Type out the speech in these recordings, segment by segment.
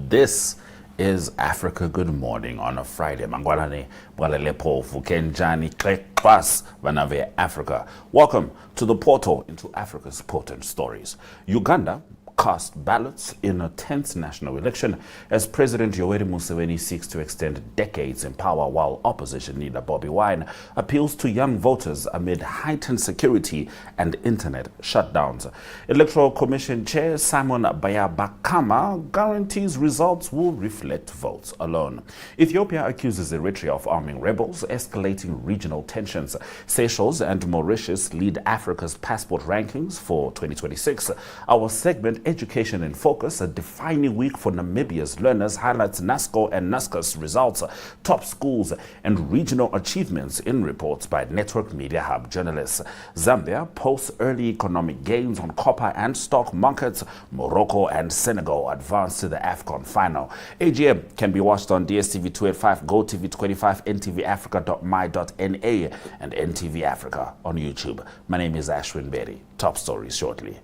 This is Africa Good Morning on a Friday. Mangwalane, Bwalelepo, Fukenjani, Krekwas, Vanave, Africa. Welcome to the portal into Africa's potent stories. Uganda cast ballots in a 10th national election as President Yoweri Museveni seeks to extend decades in power, while opposition leader Bobi Wine appeals to young voters amid heightened security and internet shutdowns. Electoral Commission Chair Simon Byabakama guarantees results will reflect votes alone. Ethiopia accuses Eritrea of arming rebels, escalating regional tensions. Seychelles and Mauritius lead Africa's passport rankings for 2026. Our segment Education in Focus, a defining week for Namibia's learners, highlights NSSCO and NSSCAS results, top schools, and regional achievements in reports by Network Media Hub journalists. Zambia posts early economic gains on copper and stock markets. Morocco and Senegal advance to the AFCON final. AGM can be watched on DSTV 285, GoTV 25, ntvafrica.my.na, and NTV Africa on YouTube. My name is Ashwin Berry. Top stories shortly.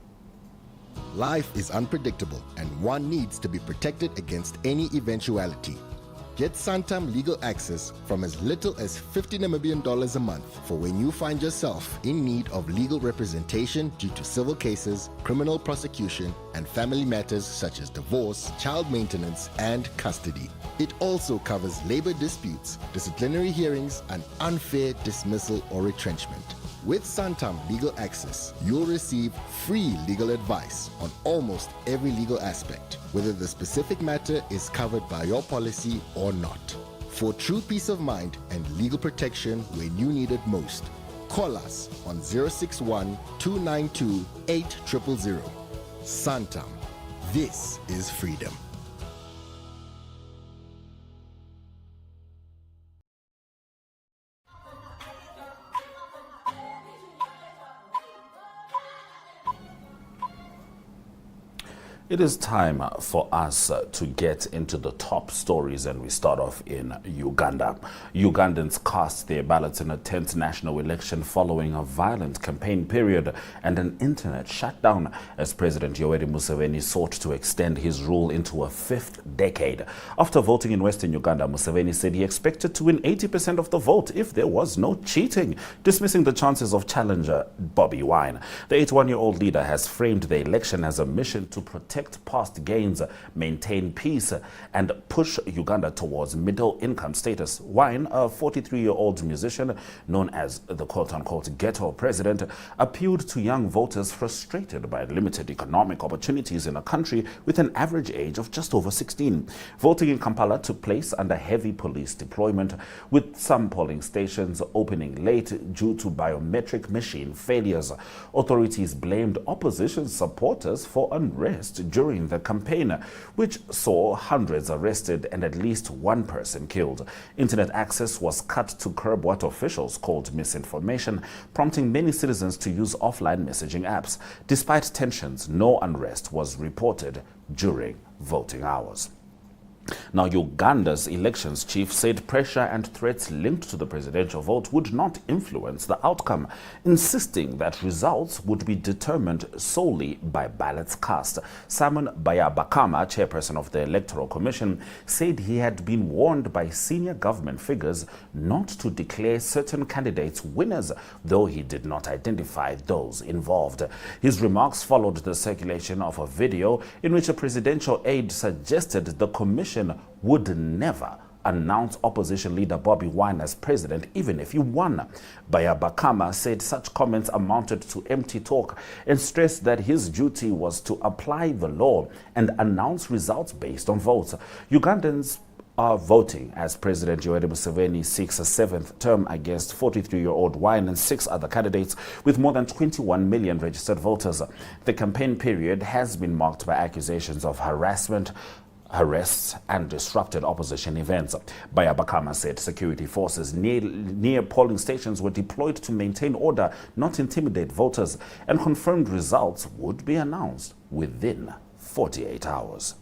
Life is unpredictable and one needs to be protected against any eventuality. Get Santam legal access from as little as $50 Namibian a month for when you find yourself in need of legal representation due to civil cases, criminal prosecution, and family matters such as divorce, child maintenance, and custody. It also covers labor disputes, disciplinary hearings, and unfair dismissal or retrenchment. With Santam Legal Access, you'll receive free legal advice on almost every legal aspect, whether the specific matter is covered by your policy or not. For true peace of mind and legal protection when you need it most, call us on 061-292-8000. Santam. This is freedom. It is time for us to get into the top stories, and we start off in Uganda. Ugandans cast their ballots in a 10th national election following a violent campaign period and an internet shutdown as President Yoweri Museveni sought to extend his rule into a 5th decade. After voting in Western Uganda, Museveni said he expected to win 80% of the vote if there was no cheating, dismissing the chances of challenger Bobi Wine. The 81-year-old leader has framed the election as a mission to protect past gains, maintain peace, and push Uganda towards middle-income status. Wine, a 43-year-old musician known as the quote-unquote ghetto president, appealed to young voters frustrated by limited economic opportunities in a country with an average age of just over 16. Voting in Kampala took place under heavy police deployment, with some polling stations opening late due to biometric machine failures. Authorities blamed opposition supporters for unrest during the campaign, which saw hundreds arrested and at least one person killed. Internet access was cut to curb what officials called misinformation, prompting many citizens to use offline messaging apps. Despite tensions, no unrest was reported during voting hours. Now, Uganda's elections chief said pressure and threats linked to the presidential vote would not influence the outcome, insisting that results would be determined solely by ballots cast. Simon Byabakama, chairperson of the Electoral Commission, said he had been warned by senior government figures not to declare certain candidates winners, though he did not identify those involved. His remarks followed the circulation of a video in which a presidential aide suggested the commission would never announce opposition leader Bobi Wine as president, even if he won. Byabakama said such comments amounted to empty talk and stressed that his duty was to apply the law and announce results based on votes. Ugandans are voting as President Yoweri Museveni seeks a 7th term against 43-year-old Wine and 6 other candidates with more than 21 million registered voters. The campaign period has been marked by accusations of harassment, arrests, and disrupted opposition events. Byabakama said security forces near polling stations were deployed to maintain order, not intimidate voters, and confirmed results would be announced within 48 hours.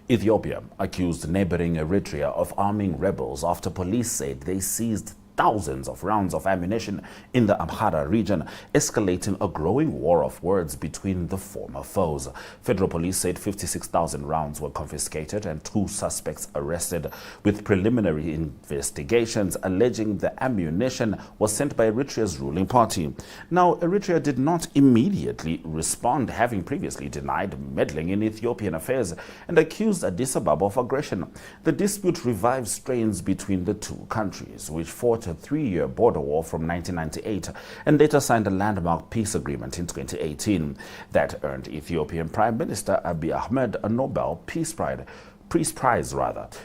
Ethiopia accused neighboring Eritrea of arming rebels after police said they seized thousands of rounds of ammunition in the Amhara region, escalating a growing war of words between the former foes. Federal police said 56,000 rounds were confiscated and 2 suspects arrested, with preliminary investigations alleging the ammunition was sent by Eritrea's ruling party. Now, Eritrea did not immediately respond, having previously denied meddling in Ethiopian affairs and accused Addis Ababa of aggression. The dispute revived strains between the two countries, which fought a 3-year border war from 1998 and later signed a landmark peace agreement in 2018 that earned Ethiopian Prime Minister Abiy Ahmed a Nobel Peace Prize.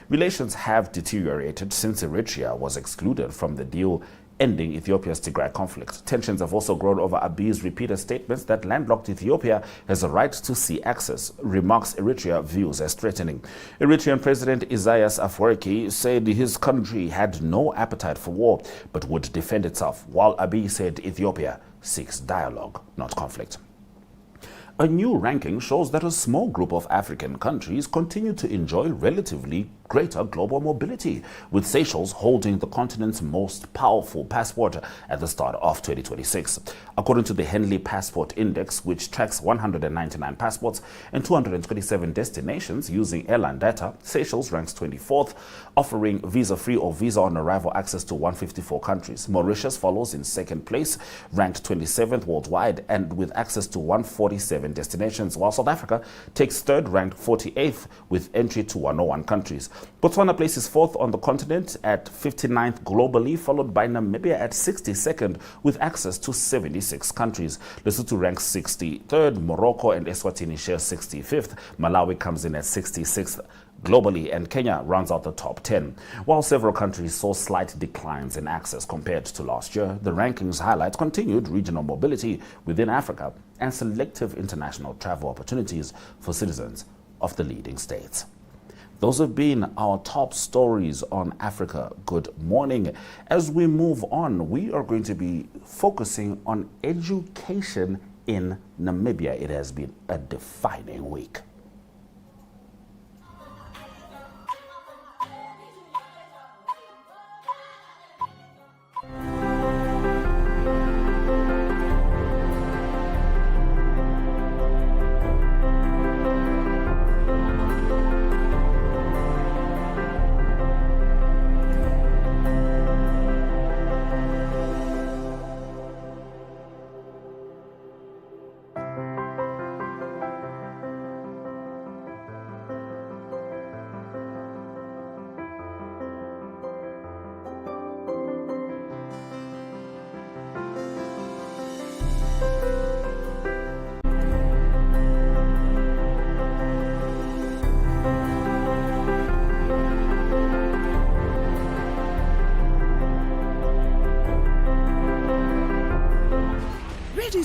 Relations have deteriorated since Eritrea was excluded from the deal ending Ethiopia's Tigray conflict. Tensions have also grown over Abiy's repeated statements that landlocked Ethiopia has a right to sea access, remarks Eritrea views as threatening. Eritrean President Isaias Afwerki said his country had no appetite for war but would defend itself, while Abiy said Ethiopia seeks dialogue, not conflict. A new ranking shows that a small group of African countries continue to enjoy relatively greater global mobility, with Seychelles holding the continent's most powerful passport at the start of 2026. According to the Henley Passport Index, which tracks 199 passports and 227 destinations using airline data, Seychelles ranks 24th, offering visa-free or visa-on-arrival access to 154 countries. Mauritius follows in second place, ranked 27th worldwide and with access to 147 destinations, while South Africa takes third, ranked 48th with entry to 101 countries. Botswana places 4th on the continent at 59th globally, followed by Namibia at 62nd with access to 76 countries. Lesotho ranks 63rd, Morocco and Eswatini share 65th, Malawi comes in at 66th globally, and Kenya rounds out the top 10. While several countries saw slight declines in access compared to last year, the rankings highlight continued regional mobility within Africa and selective international travel opportunities for citizens of the leading states. Those have been our top stories on Africa. Good morning. As we move on, we are going to be focusing on education in Namibia. It has been a defining week.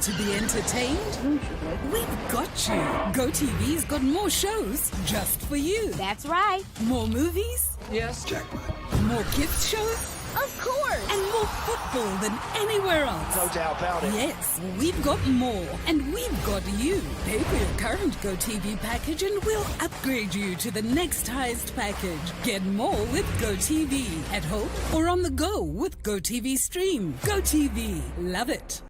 To be entertained? We've got you. GoTV's got more shows just for you. That's right. More movies? Yes, jackpot. More kids shows? Of course. And more football than anywhere else. No doubt about it. Yes, we've got more. And we've got you. Pay for your current GoTV package and we'll upgrade you to the next highest package. Get more with GoTV. At home or on the go with GoTV Stream. GoTV. Love it.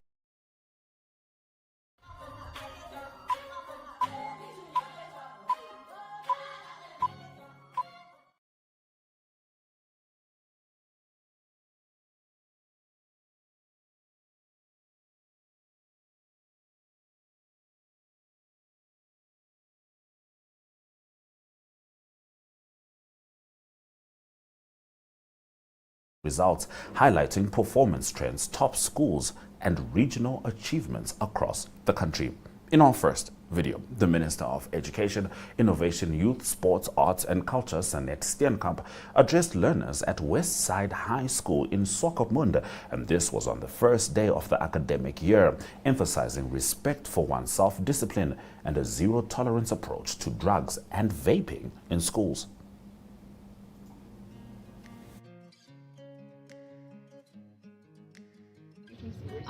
Results highlighting performance trends, top schools, and regional achievements across the country. In our first video, the Minister of Education, Innovation, Youth, Sports, Arts and Culture, Sanet Steenkamp, addressed learners at Westside High School in Swakopmund, and this was on the first day of the academic year, emphasizing respect for one's self-discipline and a zero-tolerance approach to drugs and vaping in schools.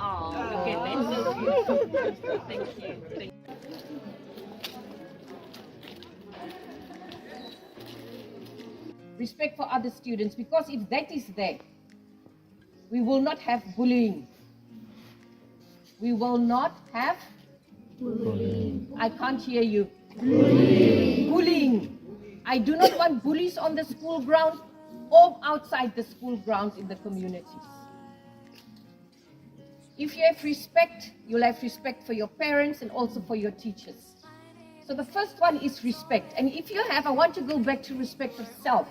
Oh, okay, thank you. Respect for other students, because if that is there, We will not have bullying. We will not have bullying. I can't hear you. Bullying. I do not want bullies on the school ground or outside the school grounds in the communities. If you have respect, you'll have respect for your parents and also for your teachers. So the first one is respect. And if you have, I want to go back to respect of self.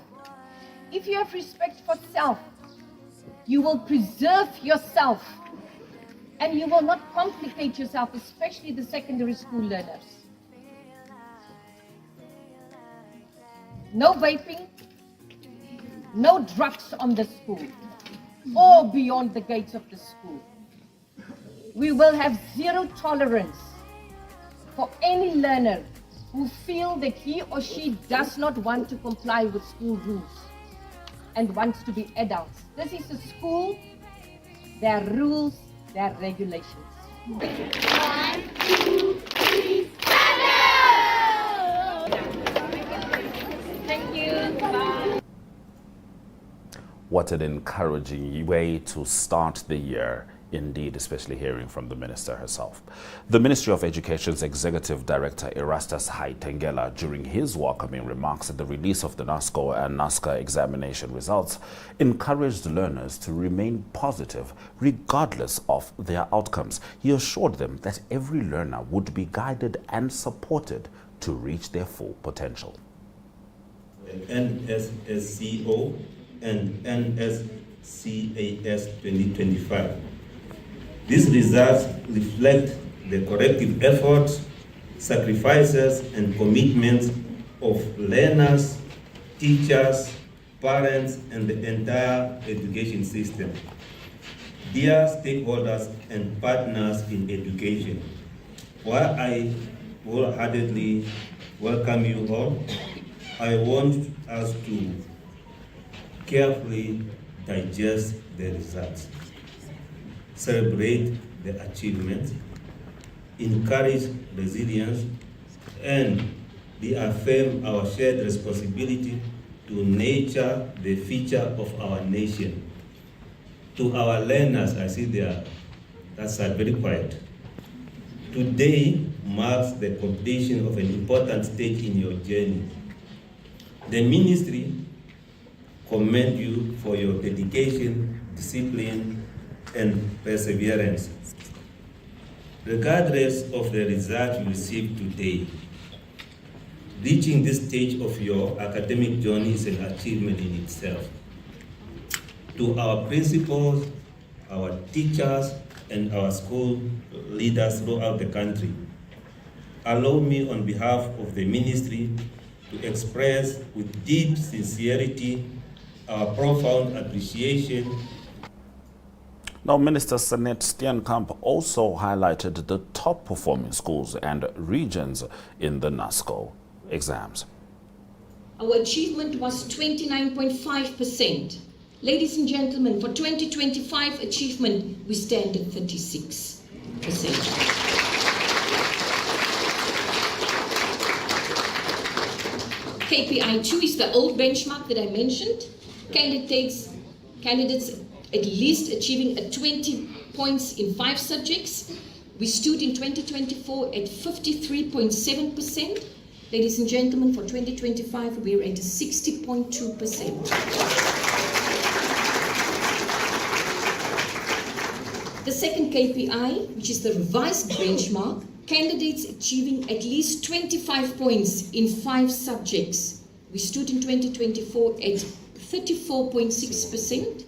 If you have respect for self, you will preserve yourself and you will not complicate yourself, especially the secondary school learners. No vaping, no drugs on the school or beyond the gates of the school. We will have zero tolerance for any learner who feel that he or she does not want to comply with school rules and wants to be adults. This is a school, there are rules, there are regulations. 1, 2, 3, Thank you. Bye. What an encouraging way to start the year. Indeed, especially hearing from the minister herself. The Ministry of Education's Executive Director Erastus Haitengela, during his welcoming remarks at the release of the NSSCO and NSSCAS examination results, encouraged learners to remain positive regardless of their outcomes. He assured them that every learner would be guided and supported to reach their full potential. NSSCO and NSSCAS 2025. These results reflect the collective efforts, sacrifices, and commitments of learners, teachers, parents, and the entire education system. Dear stakeholders and partners in education, while I wholeheartedly welcome you all, I want us to carefully digest the results, celebrate the achievements, encourage resilience, and reaffirm our shared responsibility to nurture the future of our nation. To our learners, I see that's very quiet. Today marks the completion of an important stage in your journey. The ministry commend you for your dedication, discipline, and perseverance. Regardless of the result you received today, reaching this stage of your academic journey is an achievement in itself. To our principals, our teachers, and our school leaders throughout the country, allow me on behalf of the ministry to express with deep sincerity our profound appreciation. Now, Minister Sanet Steenkamp also highlighted the top performing schools and regions in the NSSCO exams. Our achievement was 29.5%. Ladies and gentlemen, for 2025 achievement, we stand at 36%. KPI 2 is the old benchmark that I mentioned. Candidates at least achieving 20 points in 5 subjects. We stood in 2024 at 53.7%. Ladies and gentlemen, for 2025, we're at 60.2%. The second KPI, which is the revised benchmark, candidates achieving at least 25 points in 5 subjects. We stood in 2024 at 34.6%.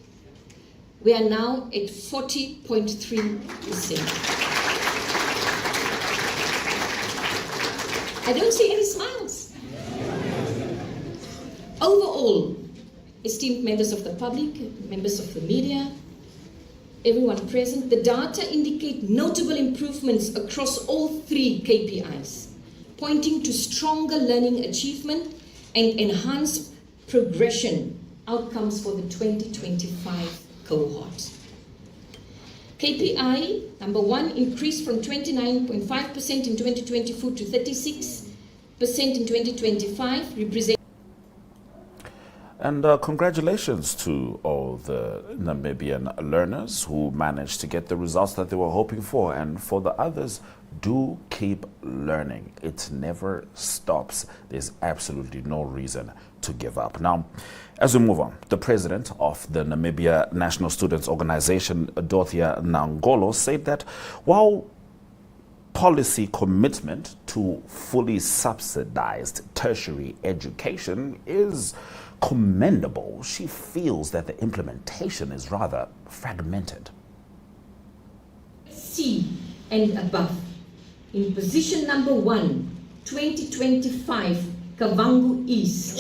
We are now at 40.3%. I don't see any smiles. Overall, esteemed members of the public, members of the media, everyone present, the data indicate notable improvements across all 3 KPIs, pointing to stronger learning achievement and enhanced progression outcomes for the 2025 cohort. KPI number 1 increased from 29.5% in 2024 to 36% in 2025, representing. And congratulations to all the Namibian learners who managed to get the results that they were hoping for. And for the others, do keep learning. It never stops. There's absolutely no reason to give up. Now, as we move on, the president of the Namibia National Students Organization, Dorothea Nangolo, said that while policy commitment to fully subsidized tertiary education is commendable, she feels that the implementation is rather fragmented. C and above. In position number 1, 2025, Kavango East.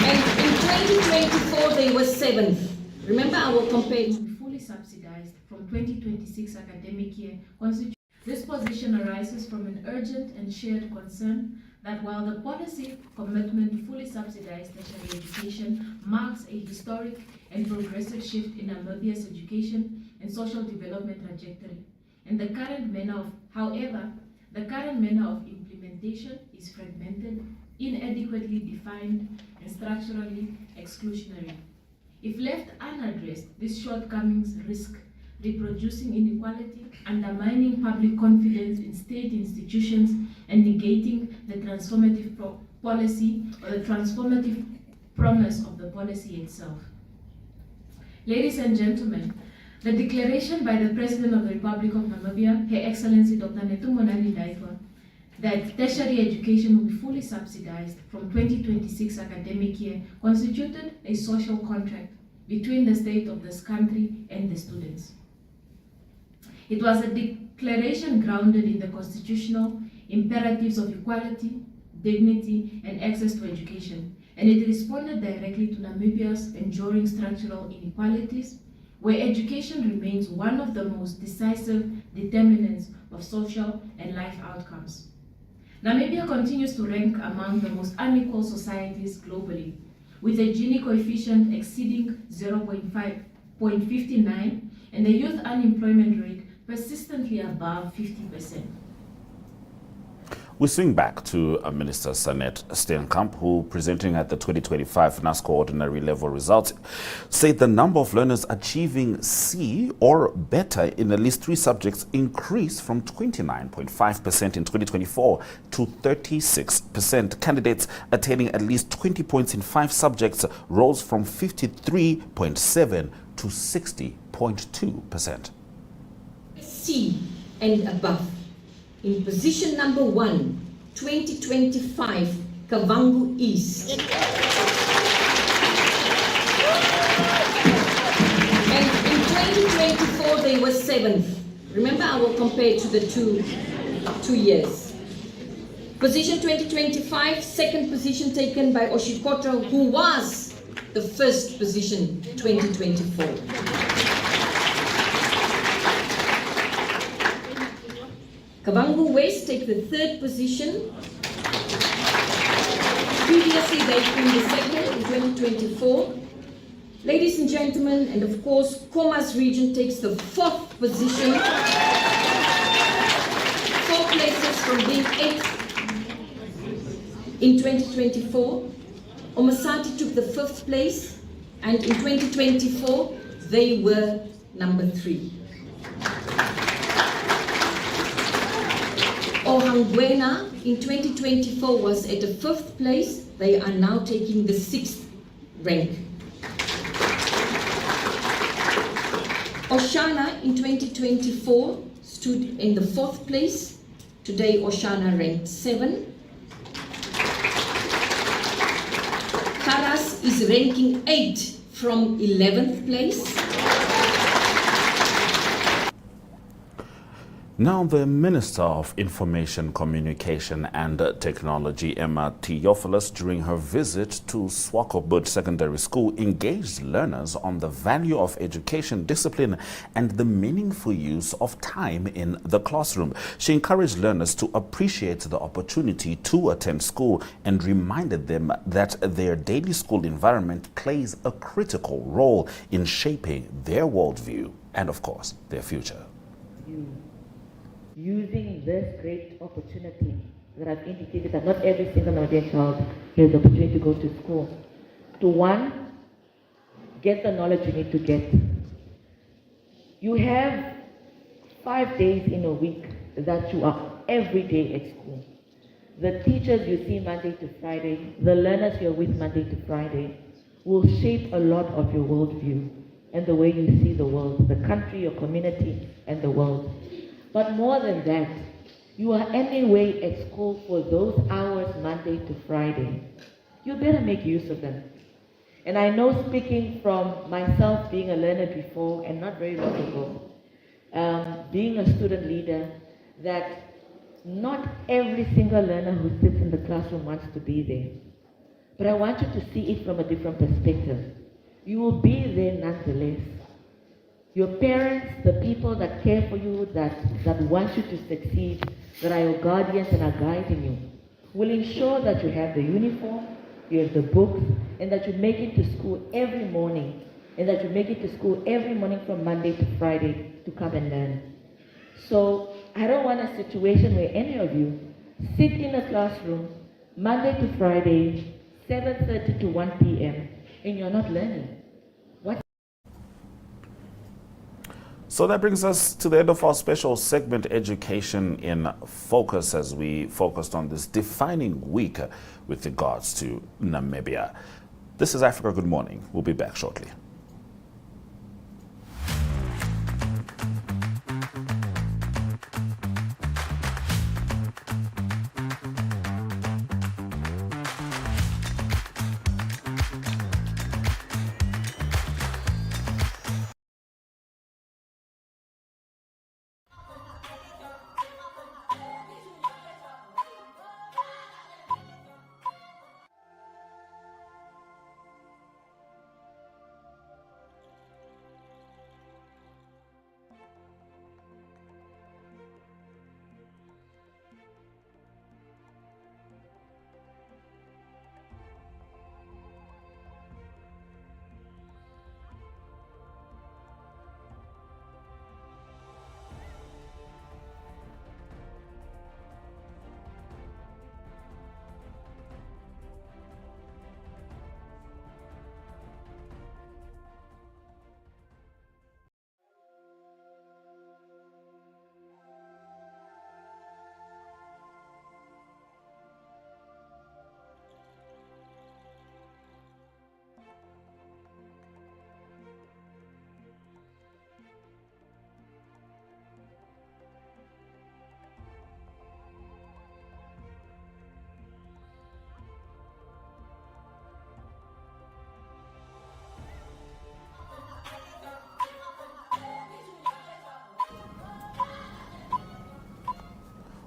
And in 2024, they were 7th. Remember, I will compare. Fully subsidized from 2026 academic year. This position arises from an urgent and shared concern that while the policy commitment to fully subsidized tertiary education marks a historic and progressive shift in Namibia's education and social development trajectory, and the current manner of implementation is fragmented, inadequately defined, and structurally exclusionary. If left unaddressed, these shortcomings risk reproducing inequality, undermining public confidence in state institutions, and negating the transformative policy or the transformative promise of the policy itself. Ladies and gentlemen, the declaration by the President of the Republic of Namibia, Her Excellency Dr. Netumbo Nandi-Ndaitwah, that tertiary education will be fully subsidized from 2026 academic year constituted a social contract between the state of this country and the students. It was a declaration grounded in the constitutional imperatives of equality, dignity, and access to education, and it responded directly to Namibia's enduring structural inequalities, where education remains one of the most decisive determinants of social and life outcomes. Namibia continues to rank among the most unequal societies globally, with a Gini coefficient exceeding 0.59 and the youth unemployment rate persistently above 50%. We swing back to Minister Sanet Steenkamp, who, presenting at the 2025 NSSCO ordinary level results, said the number of learners achieving C or better in at least 3 subjects increased from 29.5% in 2024 to 36%. Candidates attaining at least 20 points in 5 subjects rose from 53.7% to 60.2%. C and above. In position number 1, 2025, Kavango East. And in 2024, they were 7th. Remember, I will compare to the two years. Position 2025, 2nd position taken by Oshikoto, who was the 1st position 2024. Kavango West take the 3rd position. Previously, they've been the 2nd in 2024. Ladies and gentlemen, and of course, Khomas region takes the 4th position. 4 places from being 8th in 2024. Omasati took the 5th place, and in 2024, they were number 3. Ohangwena in 2024 was at the 5th place. They are now taking the 6th rank. Oshana in 2024 stood in the 4th place. Today Oshana ranked 7. Karas is ranking 8 from 11th place. Now, the Minister of Information, Communication and Technology, Emma Theophilus, during her visit to Swakopmund Secondary School, engaged learners on the value of education, discipline, and the meaningful use of time in the classroom. She encouraged learners to appreciate the opportunity to attend school and reminded them that their daily school environment plays a critical role in shaping their worldview and, of course, their future. Using this great opportunity that I've indicated that not every single Namibian child has the opportunity to go to school. To one, get the knowledge you need to get. You have 5 days in a week that you are every day at school. The teachers you see Monday to Friday, the learners you're with Monday to Friday, will shape a lot of your worldview and the way you see the world, the country, your community, and the world. But more than that, you are anyway at school for those hours Monday to Friday. You better make use of them. And I know, speaking from myself being a learner before and not very long ago, being a student leader, that not every single learner who sits in the classroom wants to be there. But I want you to see it from a different perspective. You will be there nonetheless. Your parents, the people that care for you, that want you to succeed, that are your guardians and are guiding you, will ensure that you have the uniform, you have the books, and that you make it to school every morning, and that you make it to school every morning from Monday to Friday to come and learn. So I don't want a situation where any of you sit in a classroom Monday to Friday, 7:30 to 1 p.m., and you're not learning. So that brings us to the end of our special segment, Education in Focus, as we focused on this defining week with regards to Namibia. This is Africa Good Morning. We'll be back shortly.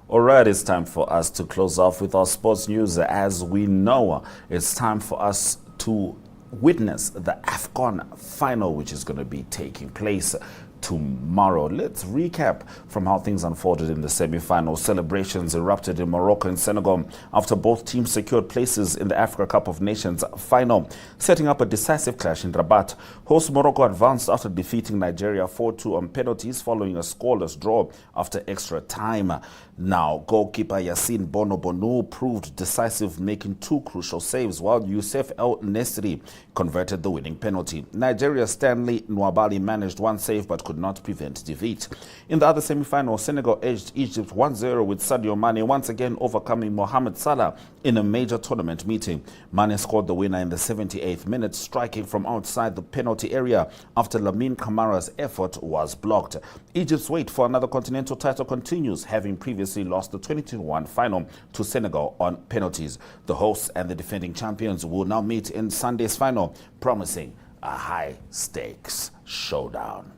All right, it's time for us to close off with our sports news. As we know, it's time for us to witness the AFCON final, which is going to be taking place tomorrow. Let's recap from how things unfolded in the semi-final. Celebrations erupted in Morocco and Senegal after both teams secured places in the Africa Cup of Nations final, setting up a decisive clash in Rabat. Host Morocco advanced after defeating Nigeria 4-2 on penalties following a scoreless draw after extra time. Now, goalkeeper Yassine Bono Bonu proved decisive, making two crucial saves, while Youssef El Nesri converted the winning penalty. Nigeria's Stanley Nwabali managed one save but could not prevent defeat. In the other semi-final, Senegal edged Egypt 1-0 with Sadio Mane once again overcoming Mohamed Salah in a major tournament meeting. Mane scored the winner in the 78th minute, striking from outside the penalty area after Lamine Camara's effort was blocked. Egypt's wait for another continental title continues, having previously lost the 2021 final to Senegal on penalties. The hosts and the defending champions will now meet in Sunday's final, promising a high-stakes showdown.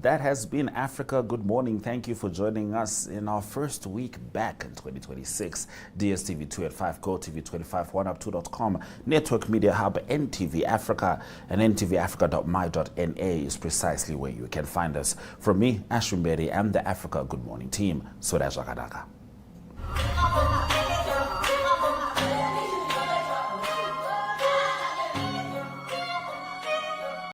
That has been Africa Good Morning. Thank you for joining us in our first week back in 2026. DSTV2 at 5, GoTV25, OneUp2.com, Network Media Hub, NTV Africa, and ntvafrica.my.na is precisely where you can find us. From me, Ashwin Bedi, and the Africa Good Morning team, Soda Jakadaka.